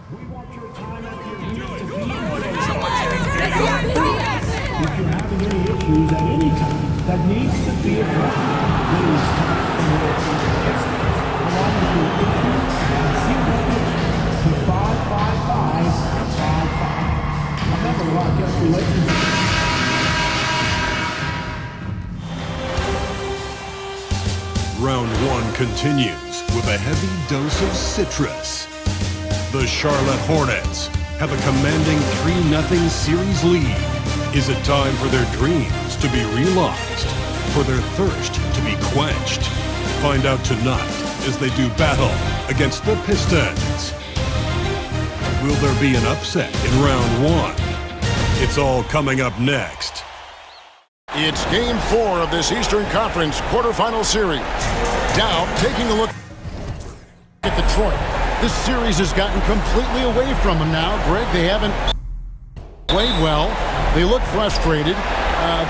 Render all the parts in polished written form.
We want your time at the arena to be if you're having any issues at any time that needs to be addressed, please talk to your Pistons along with your issue and see message to 55555. Remember, our guest relations. Round one continues with a heavy dose of citrus. The Charlotte Hornets have a commanding 3-0 series lead. Is it time for their dreams to be realized? For their thirst to be quenched? Find out tonight as they do battle against the Pistons. Will there be an upset in round one? It's all coming up next. It's Game 4 of this Eastern Conference quarterfinal series. Dow taking a look at Detroit. This series has gotten completely away from them now. Greg, they haven't played well. They look frustrated.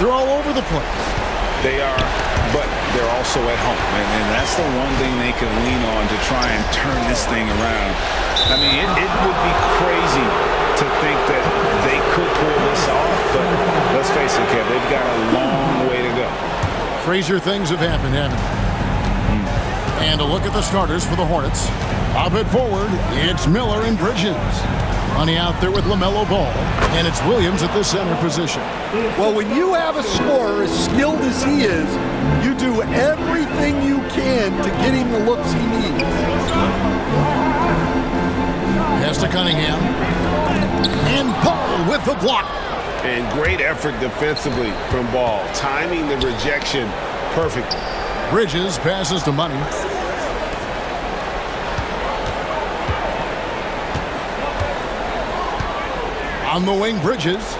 They're all over the place. They are, but they're also at home. And that's the one thing they can lean on to try and turn this thing around. I mean, it would be crazy to think that they could pull this off, but let's face it, Kev, they've got a long way to go. Crazier things have happened, haven't they? And a look at the starters for the Hornets. Up at forward, it's Miller and Bridges. Money out there with LaMelo Ball, and it's Williams at the center position. Well, when you have a scorer as skilled as he is, you do everything you can to get him the looks he needs. Pass to Cunningham. And Ball with the block. And great effort defensively from Ball, timing the rejection perfectly. Bridges passes to Money. On the wing, Bridges.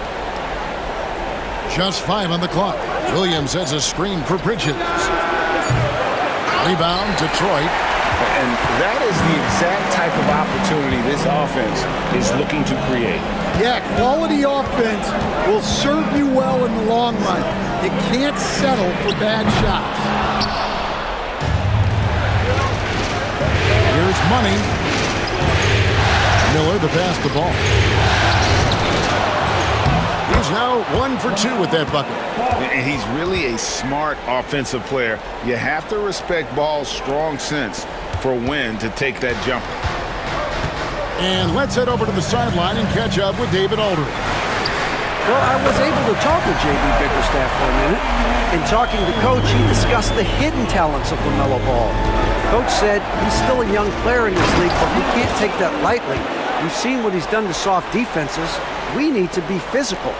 Just 5 on the clock. Williams has a screen for Bridges. Rebound, Detroit. And that is the exact type of opportunity this offense is looking to create. Yeah, quality offense will serve you well in the long run. You can't settle for bad shots. Here's Money. Miller to pass the ball. He's now 1 for 2 with that bucket. And he's really a smart offensive player. You have to respect Ball's strong sense for when to take that jumper. And let's head over to the sideline and catch up with David Aldridge. Well, I was able to talk with J.B. Bickerstaff for a minute. In talking to Coach, he discussed the hidden talents of LaMelo Ball. Coach said he's still a young player in this league, but we can't take that lightly. We've seen what he's done to soft defenses. We need to be physical.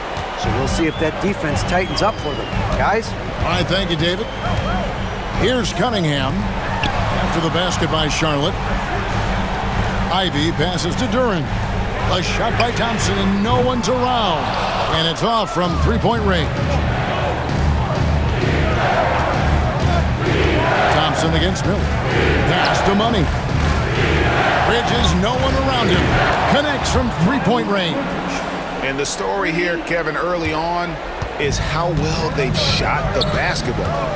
So we'll see if that defense tightens up for them. Guys? All right, thank you, David. Here's Cunningham. After the basket by Charlotte. Ivy passes to Duren. A shot by Thompson, and no one's around. And it's off from three-point range. Thompson against Miller. Pass to Money. Bridges, no one around him. Connects from three-point range. And the story here, Kevin, early on is how well they've shot the basketball.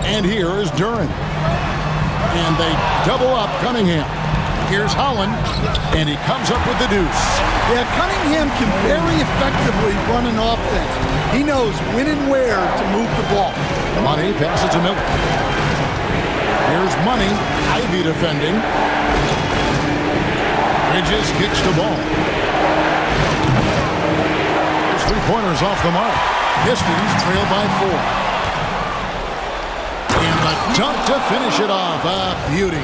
And here is Duren. And they double up Cunningham. Here's Holland, and he comes up with the deuce. Yeah, Cunningham can very effectively run an offense. He knows when and where to move the ball. Money passes to Miller. Here's Money. Ivy defending. Bridges kicks the ball. His three-pointers off the mark. Pistons trail by 4. And the dunk to finish it off. A beauty.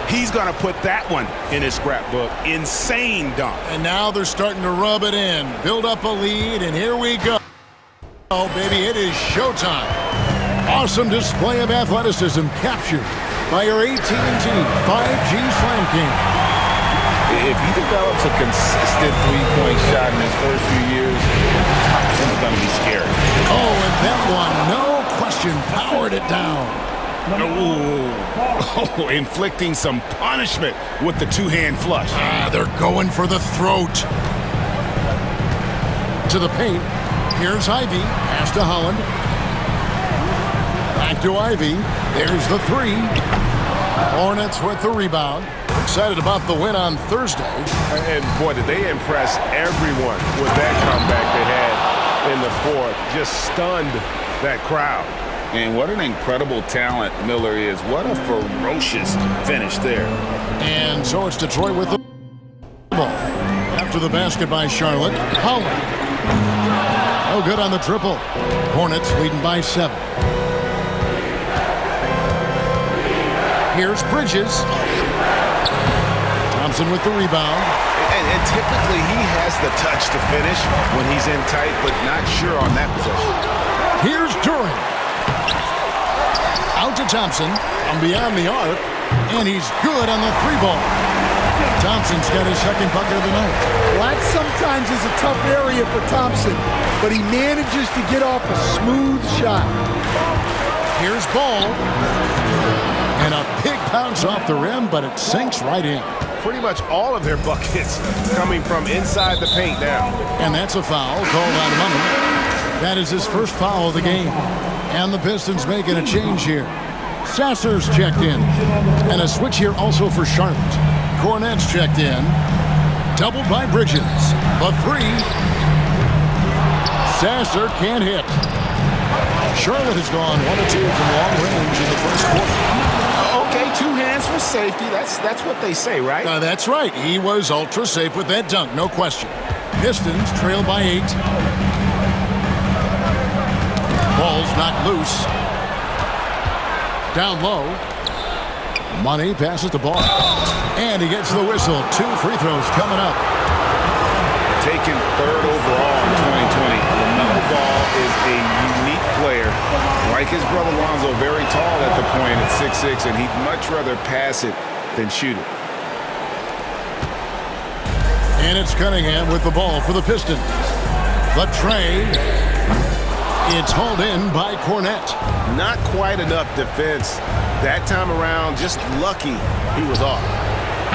He's going to put that one in his scrapbook. Insane dunk. And now they're starting to rub it in. Build up a lead, and here we go. Oh, baby, it is showtime. Awesome display of athleticism captured by your AT&T 5G Slam King. If he develops a consistent three-point shot in his first few years, Thompson's going to be scary. Oh, and that one, no question, powered it down. Oh, inflicting some punishment with the two-hand flush. They're going for the throat. To the paint. Here's Ivy. Pass to Holland. Back to Ivy. There's the three. Hornets with the rebound. Excited about the win on Thursday. And boy, did they impress everyone with that comeback they had in the fourth. Just stunned that crowd. And what an incredible talent Miller is. What a ferocious finish there. And so it's Detroit with the ball. After the basket by Charlotte, Holland. No good on the triple. Hornets leading by 7. Here's Bridges. Thompson with the rebound. And typically he has the touch to finish when he's in tight, but not sure on that possession. Here's Duran. Out to Thompson, from beyond the arc, and he's good on the 3-ball. Thompson's got his second bucket of the night. Well, that sometimes is a tough area for Thompson, but he manages to get off a smooth shot. Here's Ball. And a big bounce off the rim, but it sinks right in. Pretty much all of their buckets coming from inside the paint now. And that's a foul called on Money. That is his first foul of the game. And the Pistons making a change here. Sasser's checked in. And a switch here also for Charlotte. Cornette's checked in. Doubled by Bridges. The 3. Sasser can't hit. Charlotte has gone 1 of 2 from long range in the first quarter. Okay, 2 hands for safety. That's what they say, right? That's right. He was ultra safe with that dunk, no question. Pistons trail by 8. Ball's knocked loose. Down low. Money passes the ball. And he gets the whistle. 2 free throws coming up. Taken 3rd overall in 2020. LaMelo Ball is a unique player. Like his brother Lonzo, very tall at the point at 6'6", and he'd much rather pass it than shoot it. And it's Cunningham with the ball for the Pistons. The tray. It's hauled in by Cornette. Not quite enough defense. That time around, just lucky he was off.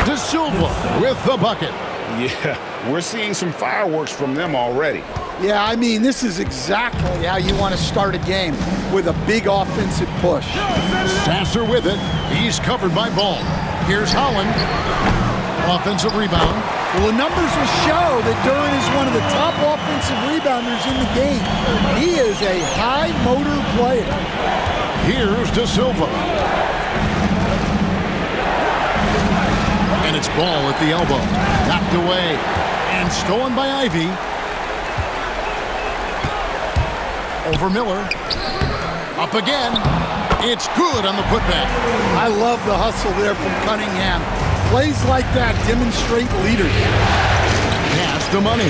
De Silva with the bucket. Yeah, we're seeing some fireworks from them already. Yeah, I mean, this is exactly how you want to start a game, with a big offensive push. Sasser with it. He's covered by Ball. Here's Holland. Offensive rebound. Well, the numbers will show that Duran is one of the top offensive rebounders in the game. He is a high-motor player. Here's De Silva. And it's Ball at the elbow. Knocked away. And stolen by Ivy. Over Miller. Up again. It's good on the putback. I love the hustle there from Cunningham. Plays like that demonstrate leadership. Pass to Money.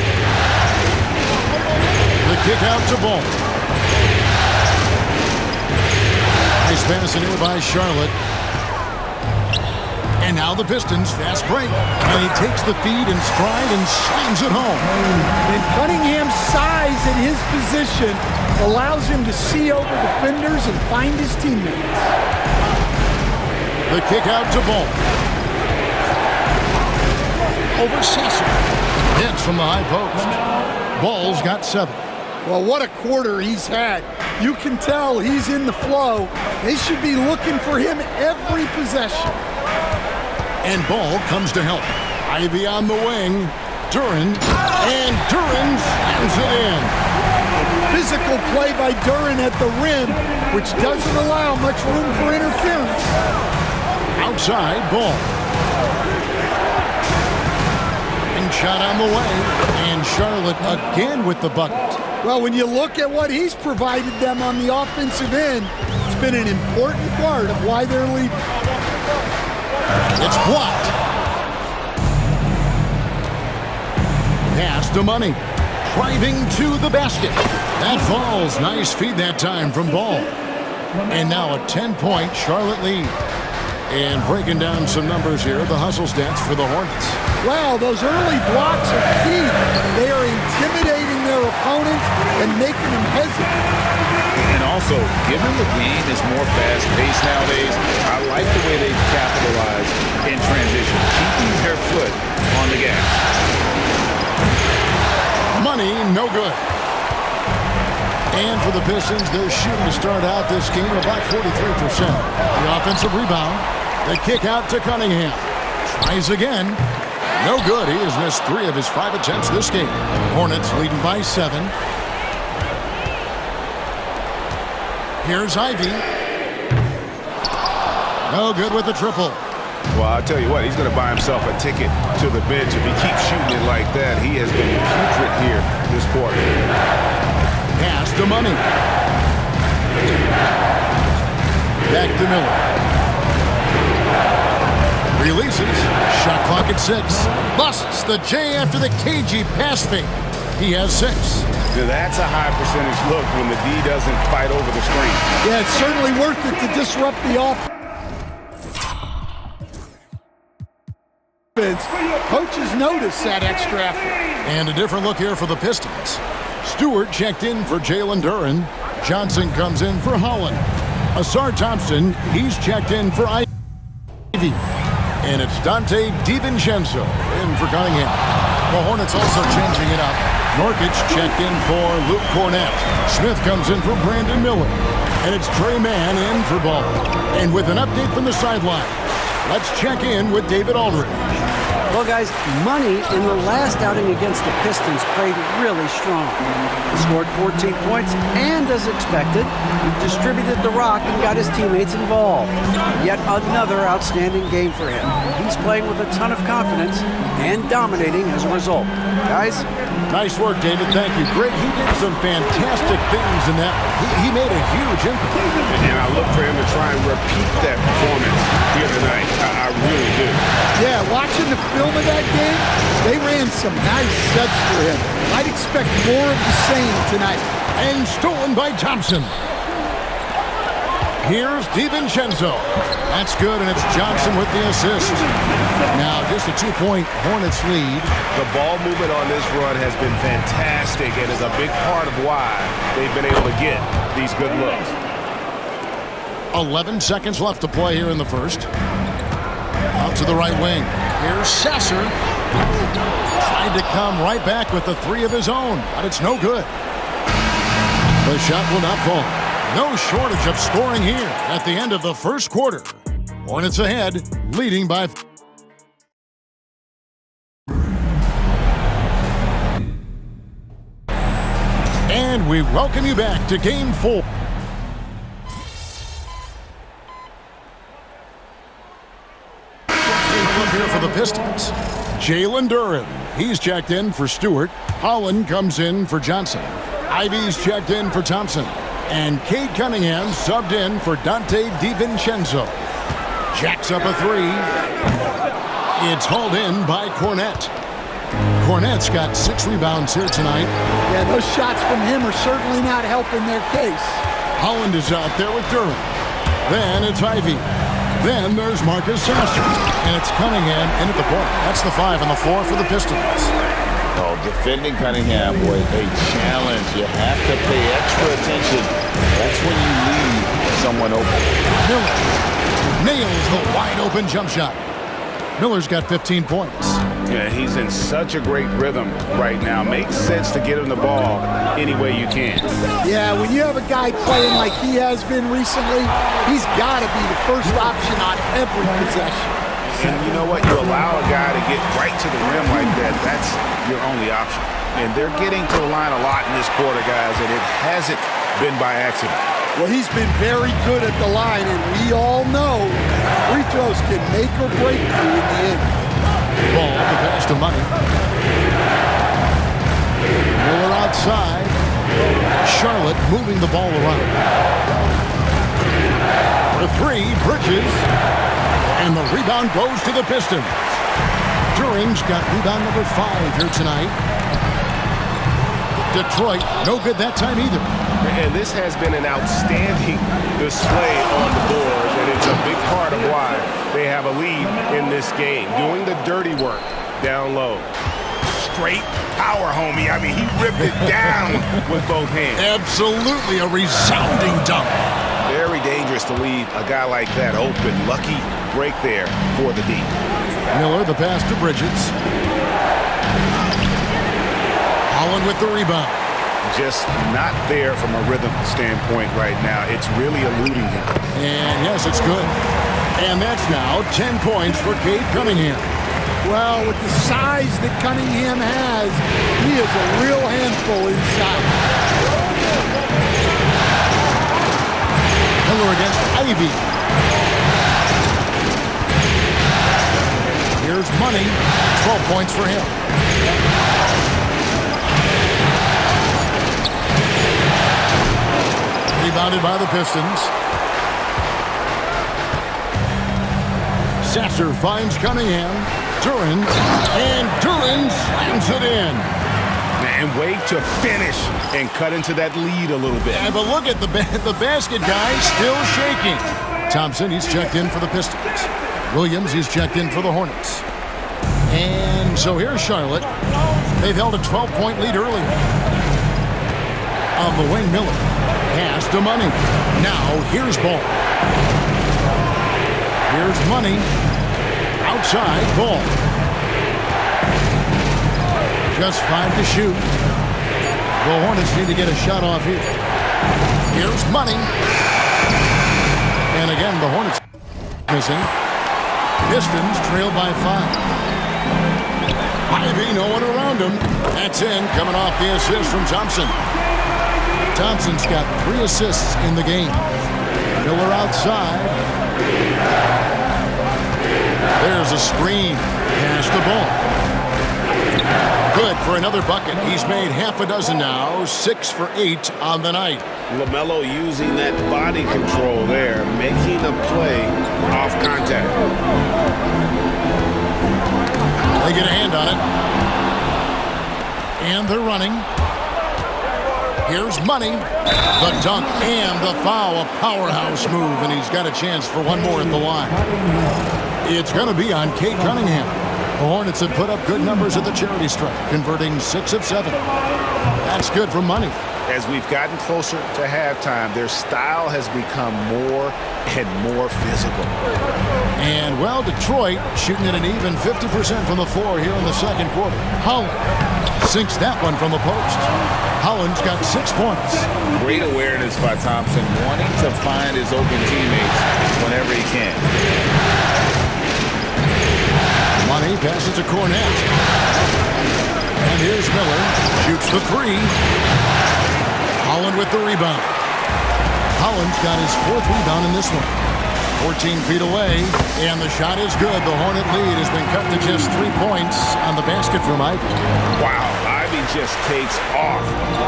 The kick out to Ball. Nice pass in here by Charlotte. And now the Pistons fast break. And he takes the feed in stride and slams it home. And Cunningham's size and his position allows him to see over defenders and find his teammates. The kick out to Ball. Over Sasser. Hits from the high post. Ball's got 7. Well, what a quarter he's had. You can tell he's in the flow. They should be looking for him every possession. And Ball comes to help. Ivy on the wing. Duran. And Duran slams it in. Physical play by Duran at the rim, which doesn't allow much room for interference. Outside, Ball. And shot on the way. And Charlotte again with the bucket. Well, when you look at what he's provided them on the offensive end, it's been an important part of why they're leading. It's blocked. Pass to Money. Driving to the basket. That falls. Nice feed that time from Ball. And now a 10-point Charlotte lead. And breaking down some numbers here, the hustle stats for the Hornets. Wow, those early blocks are key. They are intimidating their opponents and making them hesitate. And also, given the game is more fast-paced nowadays, I like the way they've capitalized in transition, keeping their foot on the gas. Money, no good. And for the Pistons, they're shooting to start out this game about 43%. The offensive rebound. The kick out to Cunningham. Tries again. No good. He has missed 3 of his 5 attempts this game. Hornets leading by 7. Here's Ivy. No good with the triple. Well, I'll tell you what, he's going to buy himself a ticket to the bench. If he keeps shooting it like that, he has been putrid here this quarter. Pass to Money. Back to Miller. Releases. Shot clock at 6. Busts the J after the cagey pass fake. He has 6. That's a high percentage look when the D doesn't fight over the screen. Yeah, it's certainly worth it to disrupt the offense. Coaches notice that extra effort. And a different look here for the Pistons. Stewart checked in for Jalen Duren. Johnson comes in for Holland. Asar Thompson, he's checked in for Ivy. And it's Dante DiVincenzo in for Cunningham. The Hornets also changing it up. Nurkic checked in for Luke Cornett. Smith comes in for Brandon Miller. And it's Trey Mann in for Ball. And with an update from the sideline, let's check in with David Aldridge. Well, guys, Money in the last outing against the Pistons played really strong. He scored 14 points, and as expected, he distributed the rock and got his teammates involved. Yet another outstanding game for him. He's playing with a ton of confidence and dominating as a result. Guys? Nice work, David. Thank you. Great. He did some fantastic things in that. He made a huge impact. And I look for him to try and repeat that performance here tonight. I really do. Yeah, watching the film of that game, they ran some nice sets for him. I'd expect more of the same tonight. And stolen by Thompson. Here's DiVincenzo. That's good, and it's Johnson with the assist. Now, just a 2-point Hornets lead. The ball movement on this run has been fantastic and is a big part of why they've been able to get these good looks. 11 seconds left to play here in the first. Out to the right wing. Here's Sasser. Tried to come right back with the 3 of his own, but it's no good. The shot will not fall. No shortage of scoring here at the end of the first quarter. Hornets ahead, leading by... And we welcome you back to Game 4. Look here for the Pistons. Jalen Duren, he's checked in for Stewart. Holland comes in for Johnson. Ivy's checked in for Thompson. And Cade Cunningham subbed in for Dante DiVincenzo. Jacks up a 3. It's hauled in by Cornett. Cornett's got 6 rebounds here tonight. Yeah, those shots from him are certainly not helping their case. Holland is out there with Duren. Then it's Ivy. Then there's Marcus Sasser. And it's Cunningham in at the point. That's the 5 on the floor for the Pistons. Oh, defending Cunningham was a challenge. You have to pay extra attention. That's when you leave someone open. Miller nails the wide-open jump shot. Miller's got 15 points. Yeah, he's in such a great rhythm right now. Makes sense to get him the ball any way you can. Yeah, when you have a guy playing like he has been recently, he's got to be the first option on every possession. And you know what? You allow a guy to get right to the rim like that, that's your only option. And they're getting to the line a lot in this quarter, guys, and it hasn't been by accident. Well, he's been very good at the line, and we all know free throws can make or break you in the end. Ball to pass to Money. Miller outside. Charlotte moving the ball around. For 3, Bridges. And the rebound goes to the Pistons. Duren's got rebound number 5 here tonight. Detroit, no good that time either. And this has been an outstanding display on the board, and it's a big part of why have a lead in this game, doing the dirty work down low. Straight power, homie. I mean, he ripped it down with both hands. Absolutely a resounding dunk. Very dangerous to leave a guy like that open. Lucky break there for the D. Miller, the pass to Bridges. Holland with the rebound. Just not there from a rhythm standpoint right now. It's really eluding him. And yes, it's good. And that's now 10 points for Cade Cunningham. Well, with the size that Cunningham has, he is a real handful inside. Miller against Ivy. Here's Money. 12 points for him. Rebounded by the Pistons. Sasser finds Cunningham. Duran, and Duran slams it in. Man, way to finish and cut into that lead a little bit. Yeah, but look at the basket guy still shaking. Thompson, he's checked in for the Pistons. Williams, he's checked in for the Hornets. And so here's Charlotte. They've held a 12-point lead earlier. On the wing, Miller. Pass to Money. Now here's Ball. Here's Money. Outside, Ball. Just 5 to shoot. The Hornets need to get a shot off here. Here's Money. And again, the Hornets missing. Pistons trail by 5. Ivy, no one around him. That's in, coming off the assist from Thompson. Thompson's got 3 assists in the game. Miller outside. There's a screen. Pass the ball. Good for another bucket. He's made half a dozen now. 6 for 8 on the night. LaMelo using that body control there, making a play off contact. They get a hand on it. And they're running. Here's Money. The dunk and the foul. A powerhouse move, and he's got a chance for one more at the line. It's going to be on Cade Cunningham. The Hornets have put up good numbers at the charity stripe, converting 6 of 7. That's good for Money. As we've gotten closer to halftime, their style has become more and more physical. And, well, Detroit shooting at an even 50% from the floor here in the second quarter. Holland sinks that one from the post. Holland's got 6 points. Great awareness by Thompson, wanting to find his open teammates whenever he can. Money passes to Cornette. And here's Miller. Shoots the 3. Holland with the rebound. Holland's got his 4th rebound in this one. 14 feet away, and the shot is good. The Hornet lead has been cut to just 3 points on the basket from Ivy. Wow, Ivy just takes off.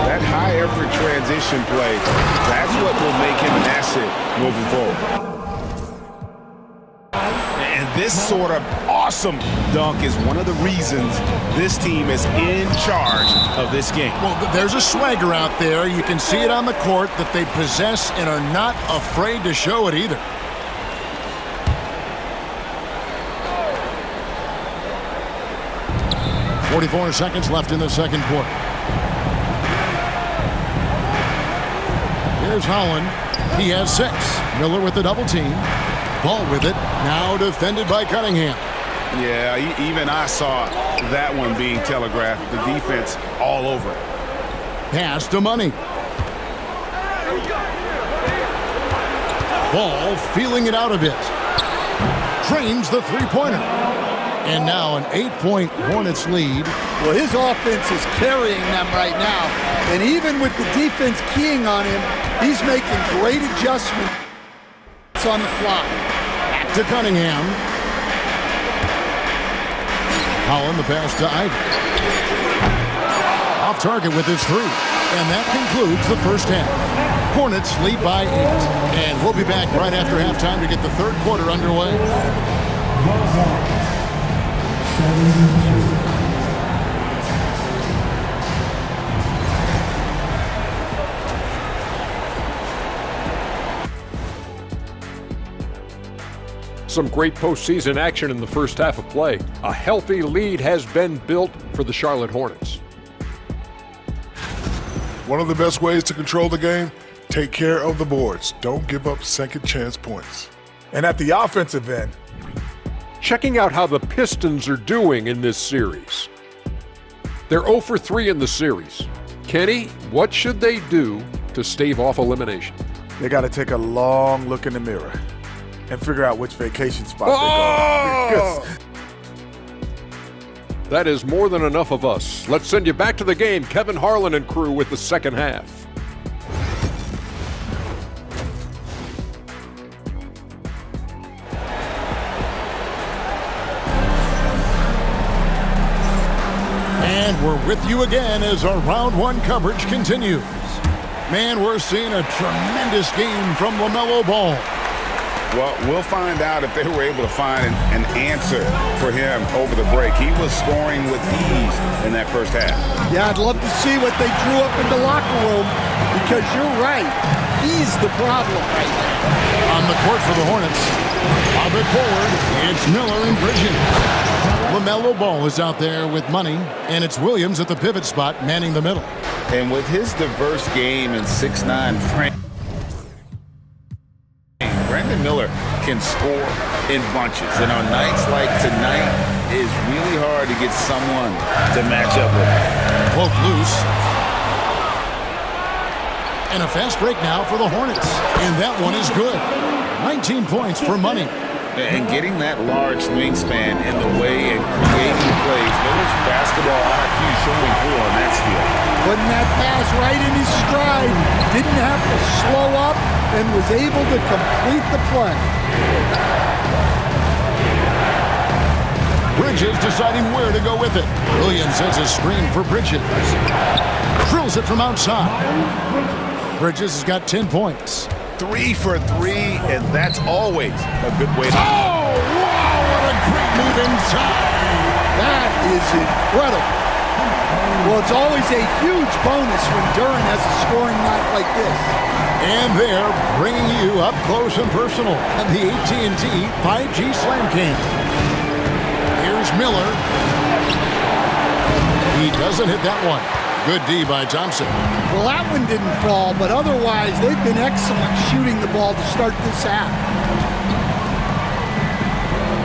That high-effort transition play, that's what will make him an asset moving forward. And this sort of awesome dunk is one of the reasons this team is in charge of this game. Well, there's a swagger out there. You can see it on the court that they possess and are not afraid to show it either. .44 seconds left in the second quarter. Here's Holland. He has 6. Miller with the double team. Ball with it. Now defended by Cunningham. Yeah, even I saw that one being telegraphed. The defense all over it. Pass to Money. Ball feeling it out a bit. Drains the three-pointer. And now an 8-point Hornets lead. Well, his offense is carrying them right now. And even with the defense keying on him, he's making great adjustments on the fly. Back to Cunningham. Holland the pass to Ivy. Off target with his 3. And that concludes the first half. Hornets lead by 8. And we'll be back right after halftime to get the third quarter underway. 7-2. Some great postseason action in the first half of play. A healthy lead has been built for the Charlotte Hornets. One of the best ways to control the game, take care of the boards. Don't give up second chance points. And at the offensive end, checking out how the Pistons are doing in this series. They're 0 for 3 in the series. Kenny, what should they do to stave off elimination? they got to take a long look in the mirror and figure out which vacation spot they go. That is more than enough of us. Let's send you back to the game. Kevin Harlan and crew with the second half. And we're with you again as our round one coverage continues. Man, we're seeing a tremendous game from LaMelo Ball. Well, we'll find out if they were able to find an answer for him over the break. He was scoring with ease in that first half. Yeah, I'd love to see what they drew up in the locker room, because you're right. He's the problem right now. On the court for the Hornets. Lob it forward. It's Miller and Bridges. LaMelo Ball is out there with money, and it's Williams at the pivot spot manning the middle. And with his diverse game and 6'9" frame, Brandon Miller can score in bunches. And on nights like tonight, it's really hard to get someone to match up with him. Poke loose. And a fast break now for the Hornets. And that one is good. 19 points for money. And getting that large wingspan in the way and creating plays. Miller's basketball IQ showing through on that steal. Putting that pass right in his stride. Didn't have to slow up and was able to complete the play. Bridges deciding where to go with it. Williams has a screen for Bridges. Drills it from outside. Bridges has got 10 points. 3 for 3, and that's always a good way to... Oh, wow, what a great move inside. That is incredible. Well, it's always a huge bonus when Duren has a scoring night like this. And they're bringing you up close and personal on the AT&T 5G Slam Cam. Here's Miller. He doesn't hit that one. Good D by Thompson. Well, that one didn't fall, but otherwise they've been excellent shooting the ball to start this half.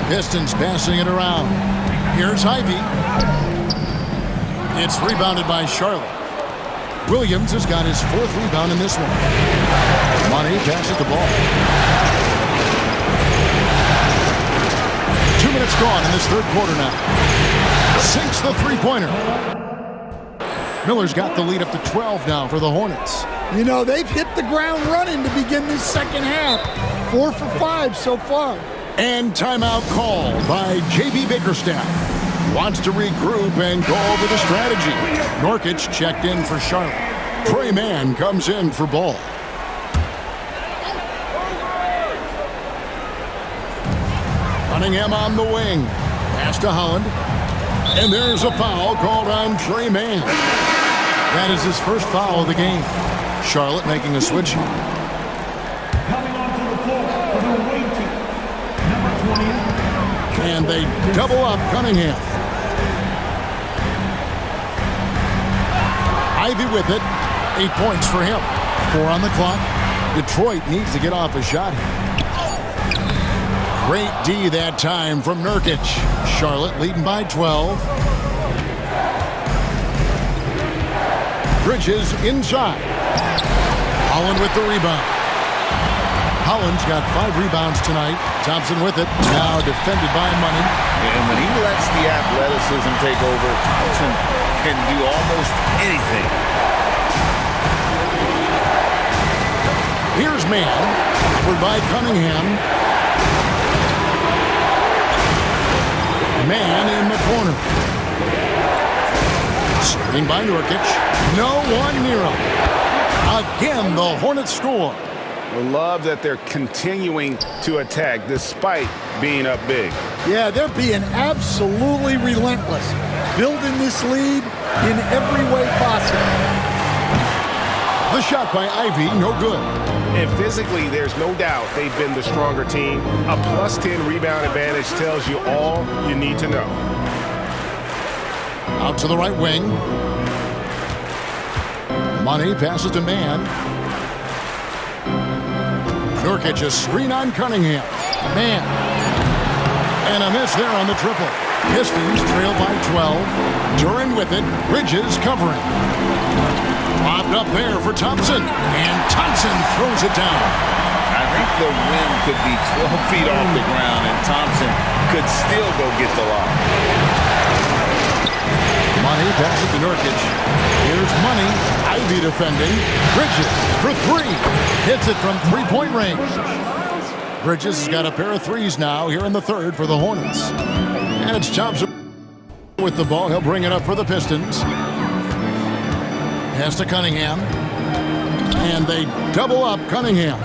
Pistons passing it around. Here's Ivy. It's rebounded by Charlotte. Williams has got his 4th rebound in this one. Money passes the ball. 2 minutes gone in this third quarter now. Sinks the three-pointer. Miller's got the lead up to 12 now for the Hornets. You know, they've hit the ground running to begin this second half. 4 for 5 so far. And timeout called by J.B. Bickerstaff. Wants to regroup and go over the strategy. Nurkic checked in for Charlotte. Trey Mann comes in for Ball. Cunningham on the wing. Pass to Holland. And there's a foul called on Trey Mann. That is his first foul of the game. Charlotte making a switch. Coming onto the floor for the away team, number 20. And they double up Cunningham. Ivy with it. 8 points for him. 4 on the clock. Detroit needs to get off a shot here. Great D that time from Nurkic. Charlotte leading by 12. Bridges inside. Holland with the rebound. Holland's got 5 rebounds tonight. Thompson with it. Now defended by Money. And when he lets the athleticism take over, Thompson can do almost anything. Here's Mann. Covered by Cunningham. Mann in the corner. Screen by Nurkic. No one near him. Again, the Hornets score. I love that they're continuing to attack despite being up big. Yeah, they're being absolutely relentless, building this lead in every way possible. The shot by Ivy, no good. And physically, there's no doubt they've been the stronger team. A plus 10 rebound advantage tells you all you need to know. Out to the right wing. Money passes to Man. Nurkic, a screen on Cunningham. Man. And a miss there on the triple. Pistons trail by 12. Duran with it. Bridges covering. Lobbed up there for Thompson. And Thompson throws it down. I think the rim could be 12 feet off the ground, and Thompson could still go get the lob. Money passes to Nurkic. Here's Money. Ivy defending. Bridges for three. Hits it from three-point range. Bridges has got a pair of threes now here in the third for the Hornets. And it's Thompson with the ball. He'll bring it up for the Pistons. Pass to Cunningham. And they double up Cunningham.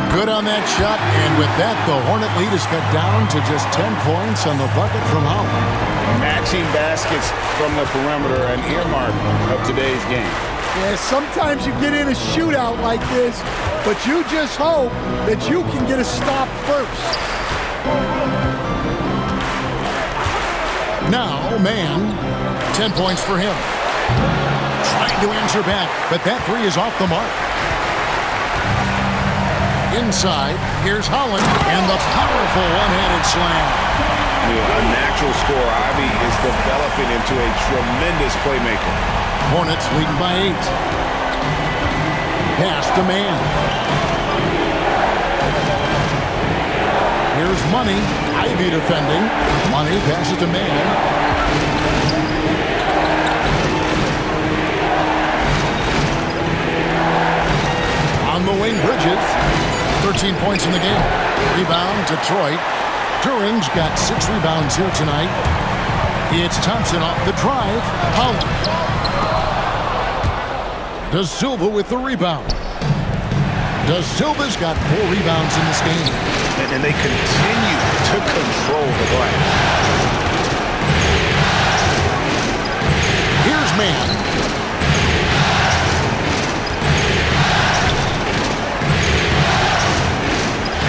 Good on that shot. And with that, the Hornet lead is cut down to just 10 points on the bucket from Holland. Matching baskets from the perimeter, an earmark of today's game. Yeah, sometimes you get in a shootout like this, but you just hope that you can get a stop first. Now, Man, 10 points for him. Trying to answer back, but that three is off the mark. Inside, here's Holland, and the powerful one-handed slam. Yeah, a natural scorer. Ivy is developing into a tremendous playmaker. Hornets leading by 8. Pass to Man. Here's Money. Ivy defending. Money passes to Man. On the wing, Bridges. 13 points in the game. Rebound, Detroit. Duran's got 6 rebounds here tonight. It's Thompson off the drive. Holland. Da Silva with the rebound. Da Silva's got 4 rebounds in this game. And they continue to control the glass. Here's Man.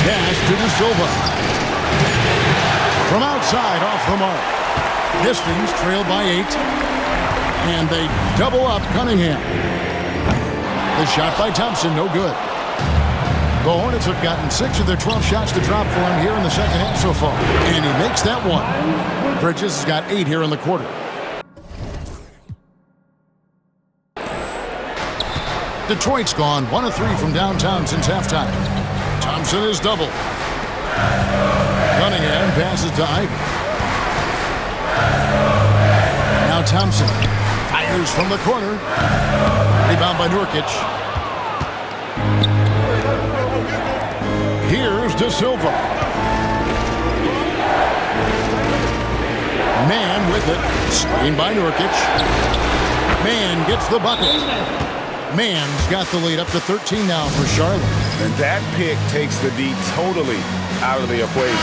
Pass to Da Silva. From outside, off the mark. Pistons trail by 8. And they double up Cunningham. The shot by Thompson, no good. The Hornets have gotten 6 of their 12 shots to drop for him here in the second half so far. And he makes that one. Bridges has got 8 here in the quarter. Detroit's gone 1 of 3 from downtown since halftime. Thompson is double. Cunningham passes to Ivy. Now Thompson fires from the corner. Rebound by Nurkic. Here's Da Silva. Man with it. Screen by Nurkic. Man gets the bucket. Man's got the lead up to 13 now for Charlotte. And that pick takes the D totally out of the equation.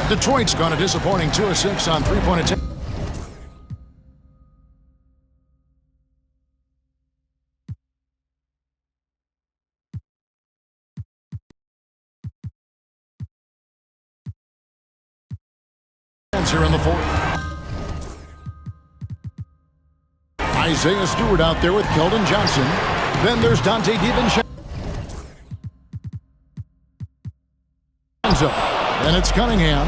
Detroit's gone a disappointing 2 of 6 on three-point attempts. Here in the fourth. Isaiah Stewart out there with Keldon Johnson. Then there's Dante DiVincenzo. Then it's Cunningham.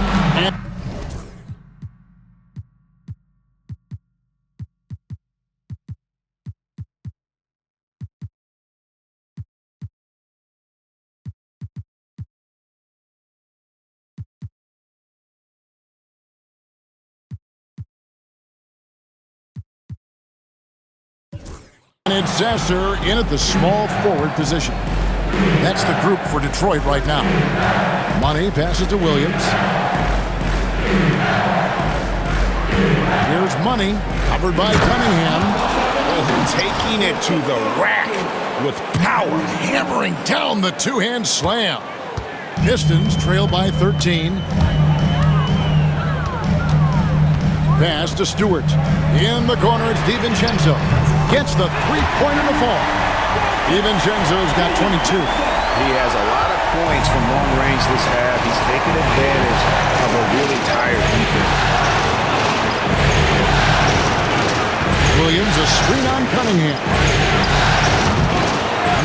And it's Sasser in at the small forward position. That's the group for Detroit right now. Money passes to Williams. Here's Money, covered by Cunningham. taking it to the rack with power. Hammering down the two-hand slam. Pistons trail by 13. Pass to Stewart. In the corner, it's DiVincenzo. Gets the three-point in the fall. DiVincenzo's got 22. He has a lot of points from long range this half. He's taking advantage of a really tired defense. Williams, a screen on Cunningham.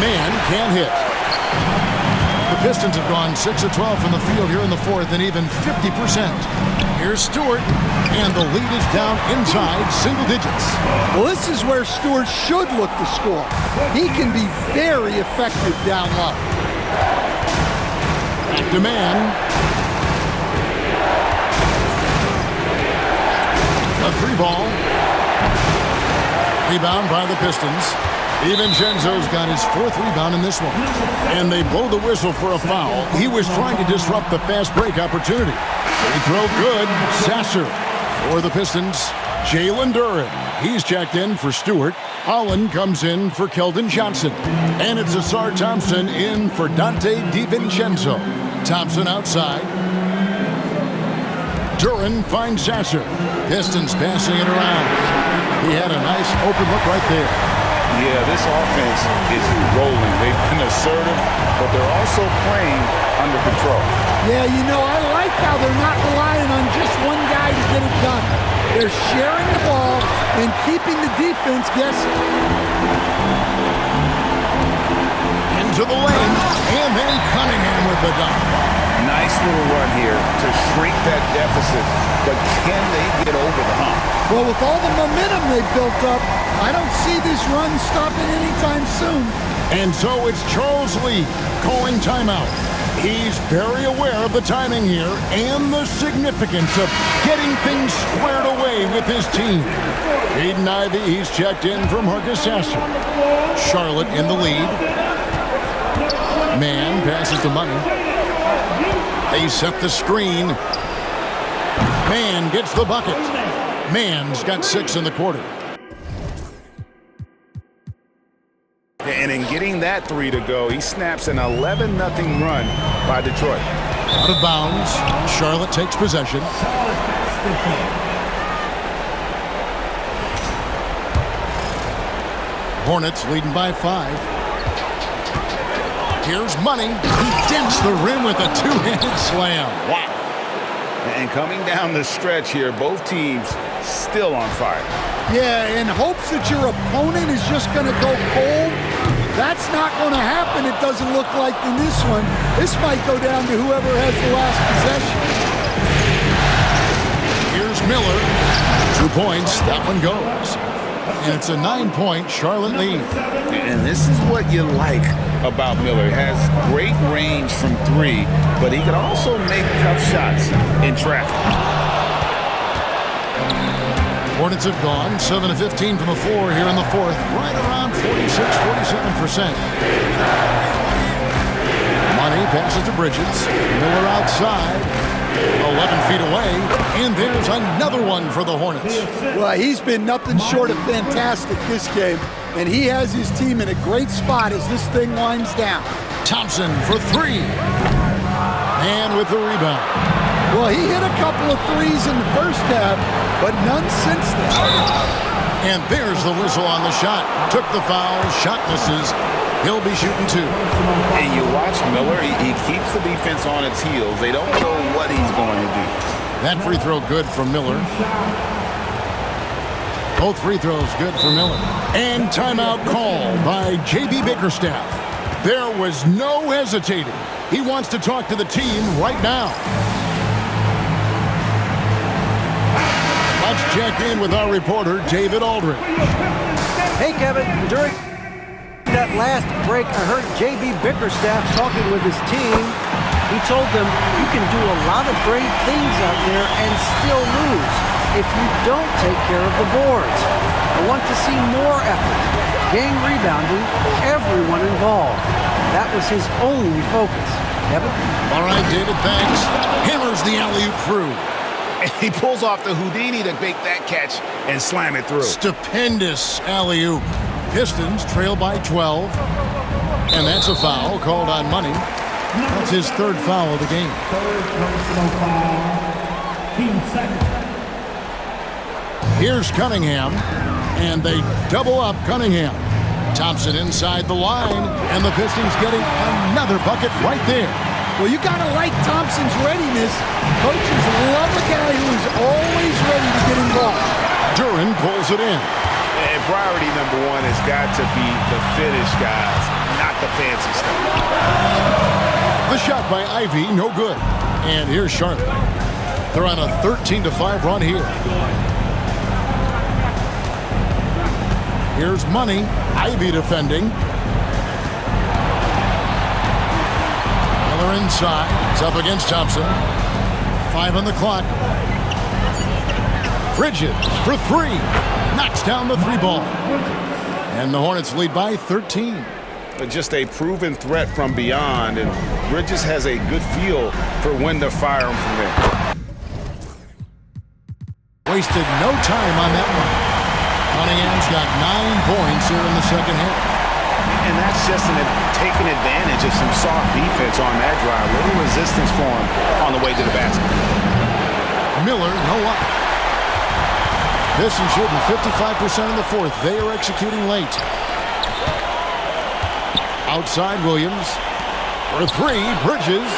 Man can't hit. The Pistons have gone 6 of 12 from the field here in the fourth and even 50%. Here's Stewart, and the lead is down inside single digits. Well, this is where Stewart should look to score. He can be very effective down low. Back to Man. A three ball. Rebound by the Pistons. DiVincenzo's got his fourth rebound in this one. And they blow the whistle for a foul. He was trying to disrupt the fast break opportunity. They throw good. Sasser for the Pistons. Jalen Duren. He's checked in for Stewart. Holland comes in for Keldon Johnson. And it's Ausar Thompson in for Dante DiVincenzo. Thompson outside. Duren finds Sasser. Pistons passing it around. He had a nice open look right there. Yeah, this offense is rolling. They've been assertive, but they're also playing under control. Yeah, you know, I like how they're not relying on just one guy to get it done. They're sharing the ball and keeping the defense guessing. Into the lane, and then Cunningham with the dunk. Nice little run here to shrink that deficit, but can they get over the hump? Well, with all the momentum they've built up, I don't see this run stopping anytime soon. And so it's Charles Lee calling timeout. He's very aware of the timing here and the significance of getting things squared away with his team. Aiden Ivey, he's checked in from Marcus Sasser. Charlotte in the lead. Man passes the money. They set the screen. Man gets the bucket. Man's got 6 in the quarter. And in getting that three to go, he snaps an 11-0 run by Detroit. Out of bounds. Charlotte takes possession. Hornets leading by 5. Here's Money. He dents the rim with a two-handed slam. Wow. And coming down the stretch here, both teams still on fire. Yeah, in hopes that your opponent is just going to go cold. That's not going to happen, it doesn't look like in this one. This might go down to whoever has the last possession. Here's Miller. 2 points. That one goes. And it's a 9-point Charlotte lead. And this is what you like about Miller. He has great range from 3, but he can also make tough shots in traffic. Hornets have gone 7 of 15 from the floor here in the fourth. Right around 46-47%. Money passes to Bridges. Miller outside. 11 feet away. And there's another one for the Hornets. Well, he's been nothing short of fantastic this game. And he has his team in a great spot as this thing winds down. Thompson for 3. And with the rebound. Well, he hit a couple of threes in the first half, but none since then. And there's the whistle on the shot. Took the foul, shot misses. He'll be shooting 2. And you watch Miller, he keeps the defense on its heels. They don't know what he's going to do. That free throw good from Miller. Both free throws good for Miller. And timeout called by J.B. Bickerstaff. There was no hesitating. He wants to talk to the team right now. Let's check in with our reporter, David Aldridge. Hey, Kevin. During that last break, I heard J.B. Bickerstaff talking with his team. He told them, you can do a lot of great things out there and still lose if you don't take care of the boards. I want to see more effort, gang rebounding, everyone involved. That was his only focus. Kevin? All right, David, thanks. Hammers the alley-oop through. And he pulls off the Houdini to make that catch and slam it through. Stupendous alley-oop. Pistons trail by 12. And that's a foul called on Money. That's his third foul of the game. Third personal foul. Team second. Here's Cunningham, and they double up Cunningham. Thompson inside the line, and the Pistons getting another bucket right there. Well, you got to like Thompson's readiness. Coaches love a guy who is always ready to get involved. Duren pulls it in. And priority number one has got to be the finish, guys, not the fancy stuff. The shot by Ivy, no good. And here's Charlotte. They're on a 13-5 run here. Here's Money. Ivy defending. Miller inside. It's up against Thompson. 5 on the clock. Bridges for 3. Knocks down the 3-ball. And the Hornets lead by 13. Just a proven threat from beyond, and Bridges has a good feel for when to fire him from there. Wasted no time on that one. Cunningham's got 9 points here in the second half. And that's just taking advantage of some soft defense on that drive. Little resistance for him on the way to the basket. Miller, no luck. Pistons shooting 55% in the fourth. They are executing late. Outside Williams. For 3, Bridges.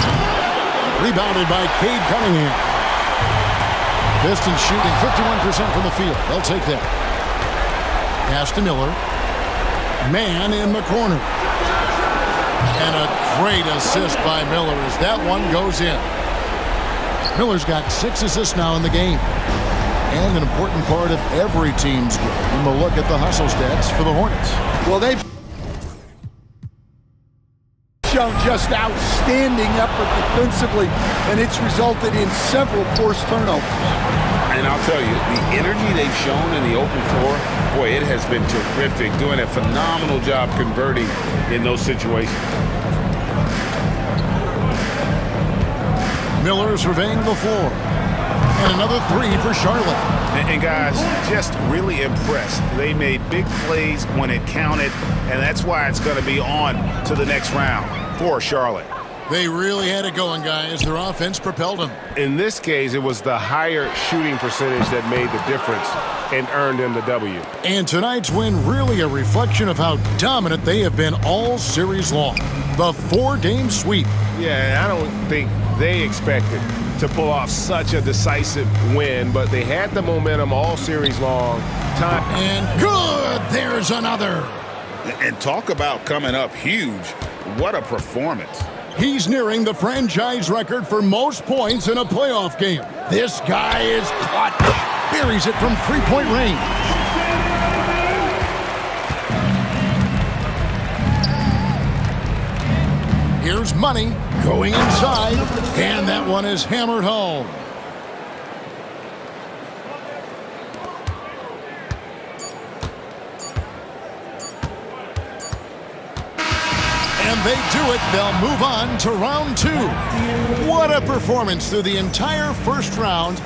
Rebounded by Cade Cunningham. Pistons shooting 51% from the field. They'll take that. Pass to Miller. Man in the corner. And a great assist by Miller as that one goes in. Miller's got 6 assists now in the game. And an important part of every team's game. And we'll look at the hustle stats for the Hornets. Well, they've shown just outstanding effort defensively, and it's resulted in several forced turnovers. And I'll tell you, the energy they've shown in the open floor, boy, it has been terrific. Doing a phenomenal job converting in those situations. Miller surveying the floor. And another 3 for Charlotte. And guys, just really impressed. They made big plays when it counted, and that's why it's going to be on to the next round for Charlotte. They really had it going, guys. Their offense propelled them. In this case, it was the higher shooting percentage that made the difference and earned them the W. And tonight's win really a reflection of how dominant they have been all series long. The 4-game sweep. Yeah, I don't think they expected to pull off such a decisive win, but they had the momentum all series long. And good! There's another. And talk about coming up huge. What a performance. He's nearing the franchise record for most points in a playoff game. This guy is clutch. Buries it from 3-point range. Here's Money going inside, and that one is hammered home. And they do it. They'll move on to round 2. What a performance through the entire first round.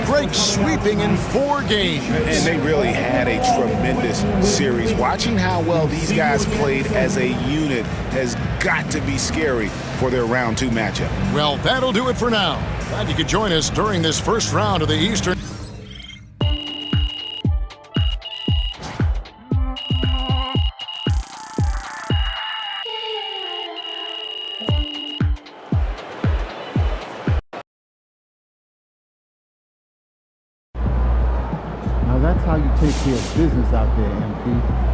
Drake sweeping in 4 games. And they really had a tremendous series. Watching how well these guys played as a unit has got to be scary for their round 2 matchup. Well, that'll do it for now. Glad you could join us during this first round of the Eastern. Now that's how you take care of business out there, MP.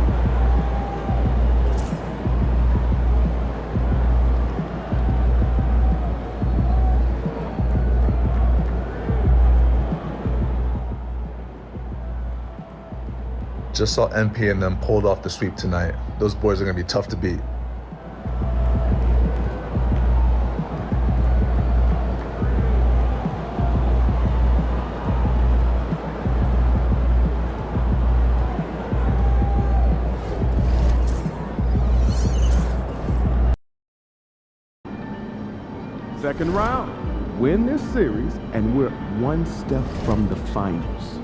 Just saw MP and them pulled off the sweep tonight. Those boys are going to be tough to beat. Second round. win this series, and we're one step from the finals.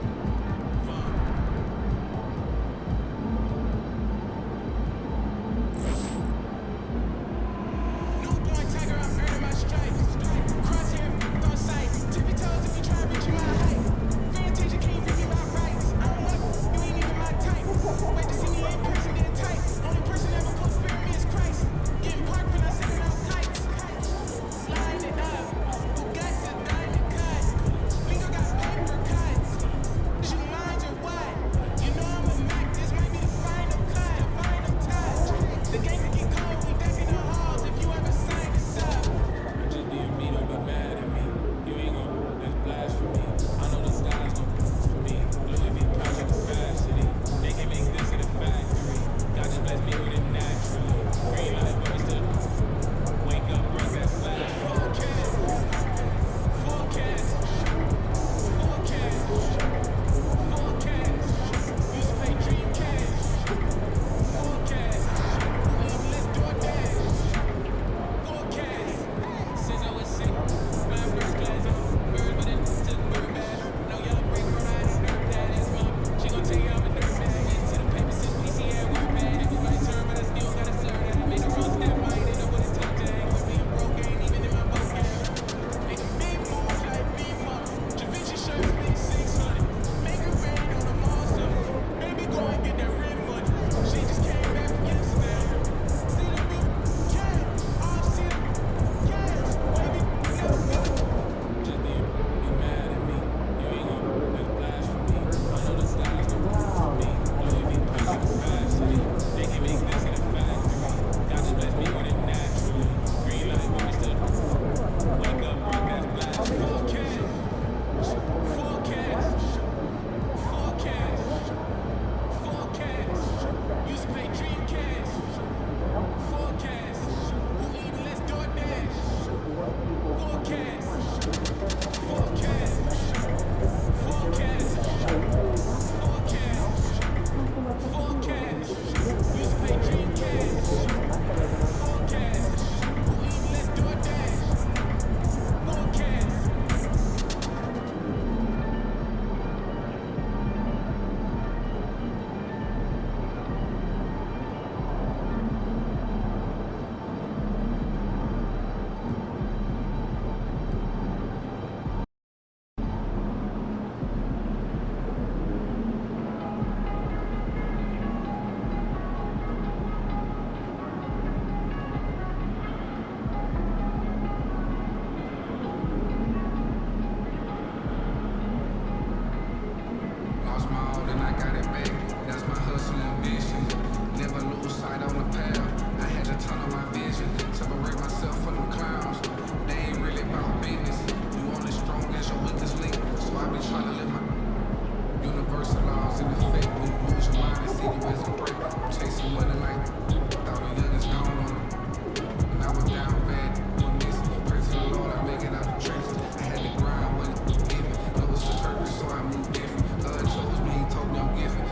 So I moved different. God chose me, he told me I'm giving.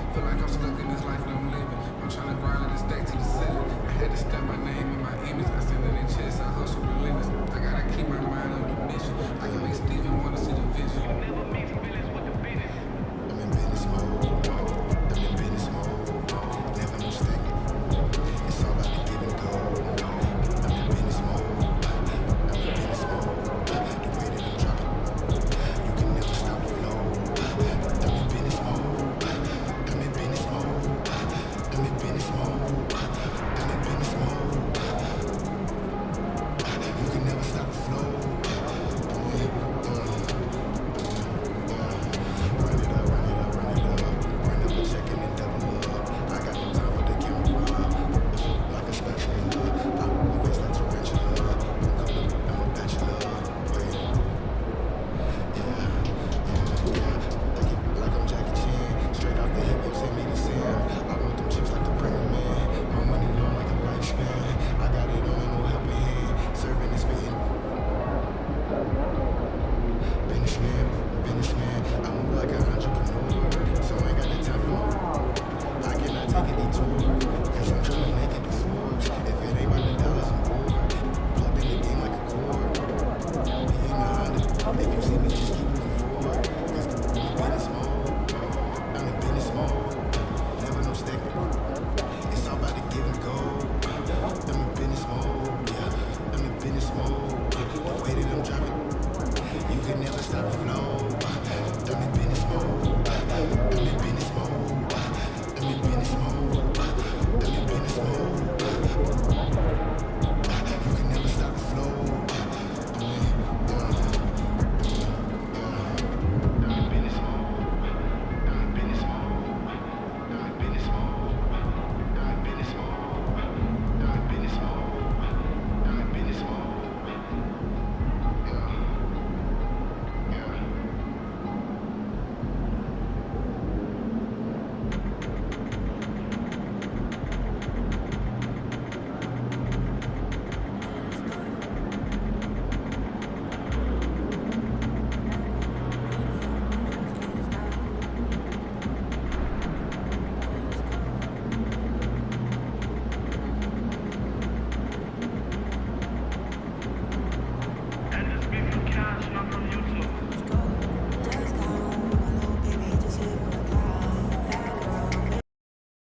could never stop the flow.